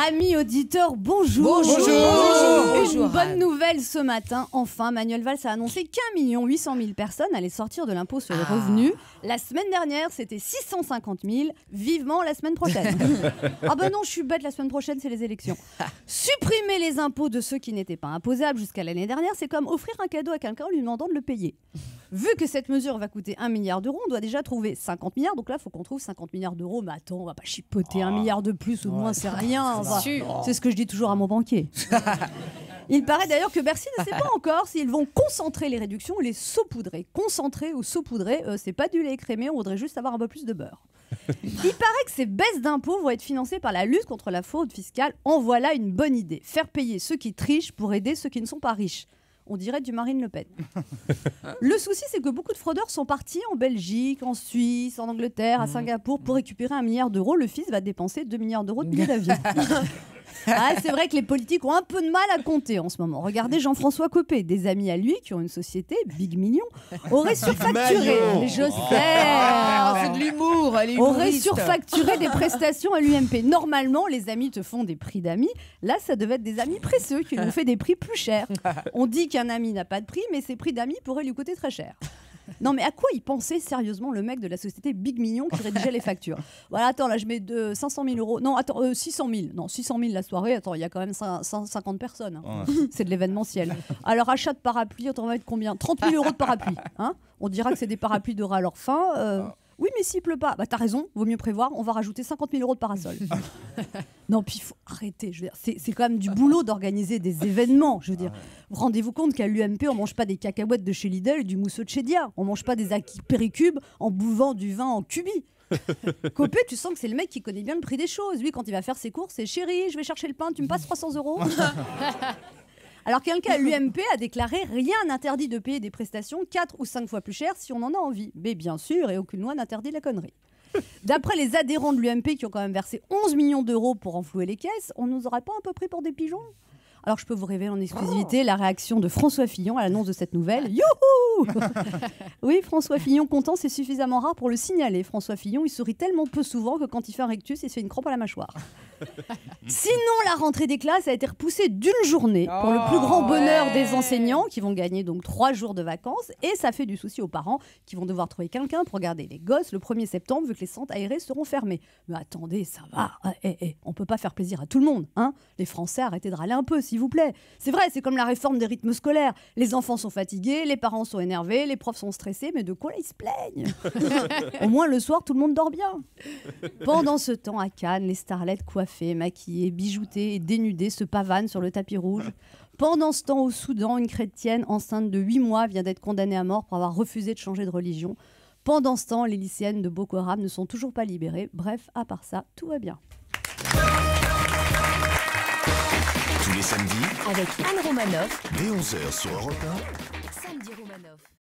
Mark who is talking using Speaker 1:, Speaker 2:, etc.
Speaker 1: Amis auditeurs, bonjour.
Speaker 2: Bonjour.
Speaker 1: Une bonne nouvelle ce matin. Enfin, Manuel Valls a annoncé qu'1 800 000 personnes allaient sortir de l'impôt sur les revenus. La semaine dernière, c'était 650 000. Vivement la semaine prochaine. Ah ben non, je suis bête, la semaine prochaine, c'est les élections. Supprimer les impôts de ceux qui n'étaient pas imposables jusqu'à l'année dernière, c'est comme offrir un cadeau à quelqu'un en lui demandant de le payer. Vu que cette mesure va coûter 1 milliard d'euros, on doit déjà trouver 50 milliards. Donc là, il faut qu'on trouve 50 milliards d'euros. Mais attends, on va pas chipoter 1 milliard de plus ou de moins, c'est rien. C'est ce que je dis toujours à mon banquier. Il paraît d'ailleurs que Bercy ne sait pas encore s'ils vont concentrer les réductions ou les saupoudrer. Concentrer ou saupoudrer, c'est pas du lait écrémé, on voudrait juste avoir un peu plus de beurre. Il paraît que ces baisses d'impôts vont être financées par la lutte contre la fraude fiscale. En voilà une bonne idée. Faire payer ceux qui trichent pour aider ceux qui ne sont pas riches. On dirait du Marine Le Pen. Le souci, c'est que beaucoup de fraudeurs sont partis en Belgique, en Suisse, en Angleterre, à Singapour pour récupérer 1 milliard d'euros. Le fils va dépenser 2 milliards d'euros de billets d'avion. C'est vrai que les politiques ont un peu de mal à compter en ce moment. Regardez Jean-François Copé, des amis à lui qui ont une société, Big Million, auraient surfacturé. Je sais,
Speaker 2: c'est de l'humour.
Speaker 1: Auraient surfacturé des prestations à l'UMP. Normalement, les amis te font des prix d'amis. Là, ça devait être des amis précieux qui lui ont fait des prix plus chers. On dit qu'un ami n'a pas de prix, mais ses prix d'amis pourraient lui coûter très cher. Non mais à quoi il pensait sérieusement le mec de la société Big Million qui rédigeait les factures? Voilà, attends, là je mets 500 000 euros. Non, attends, 600 000. Non, 600 000 la soirée. Attends, il y a quand même 150 personnes. Hein. C'est de l'événementiel. Alors achat de parapluie, on va mettre combien? 30 000 euros de parapluie. Hein, on dira que c'est des parapluies de rat à leur fin. Oui, mais s'il pleut pas, bah t'as raison, vaut mieux prévoir, on va rajouter 50 000 euros de parasol. Non, puis il faut arrêter. Je veux dire, c'est quand même du boulot d'organiser des événements. Je veux dire, rendez-vous compte qu'à l'UMP, on mange pas des cacahuètes de chez Lidl et du mousseux de chez Dia. On mange pas des acquis péricubes en buvant du vin en cubi. Copé, tu sens que c'est le mec qui connaît bien le prix des choses. Lui, quand il va faire ses courses, c'est chérie, je vais chercher le pain, tu me passes 300 euros. Alors quelqu'un à l'UMP a déclaré « Rien n'interdit de payer des prestations 4 ou 5 fois plus chères si on en a envie. » Mais bien sûr, et aucune loi n'interdit la connerie. D'après les adhérents de l'UMP qui ont quand même versé 11 millions d'euros pour enflouer les caisses, on nous aurait pas un peu pris pour des pigeons? Alors je peux vous révéler en exclusivité la réaction de François Fillon à l'annonce de cette nouvelle. Youhou! Oui, François Fillon content, c'est suffisamment rare pour le signaler. François Fillon, il sourit tellement peu souvent que quand il fait un rictus, il se fait une crampe à la mâchoire. Sinon, la rentrée des classes a été repoussée d'une journée pour le plus grand bonheur des enseignants qui vont gagner donc 3 jours de vacances, et ça fait du souci aux parents qui vont devoir trouver quelqu'un pour garder les gosses le 1er septembre vu que les centres aérés seront fermés. Mais attendez, ça va, on peut pas faire plaisir à tout le monde, hein. Les Français, arrêtez de râler un peu s'il vous plaît. C'est vrai, c'est comme la réforme des rythmes scolaires. Les enfants sont fatigués, les parents sont énervés, les profs sont stressés, mais de quoi ils se plaignent? Au moins le soir, tout le monde dort bien. Pendant ce temps, à Cannes, les starlettes coiffées, maquillées, bijoutées et dénudées se pavanent sur le tapis rouge. Pendant ce temps, au Soudan, une chrétienne enceinte de 8 mois vient d'être condamnée à mort pour avoir refusé de changer de religion. Pendant ce temps, les lycéennes de Boko Haram ne sont toujours pas libérées. Bref, à part ça, tout va bien.
Speaker 3: Tous les samedis,
Speaker 2: Avec Anne Romanoff,
Speaker 3: dès 11h sur Europe 1.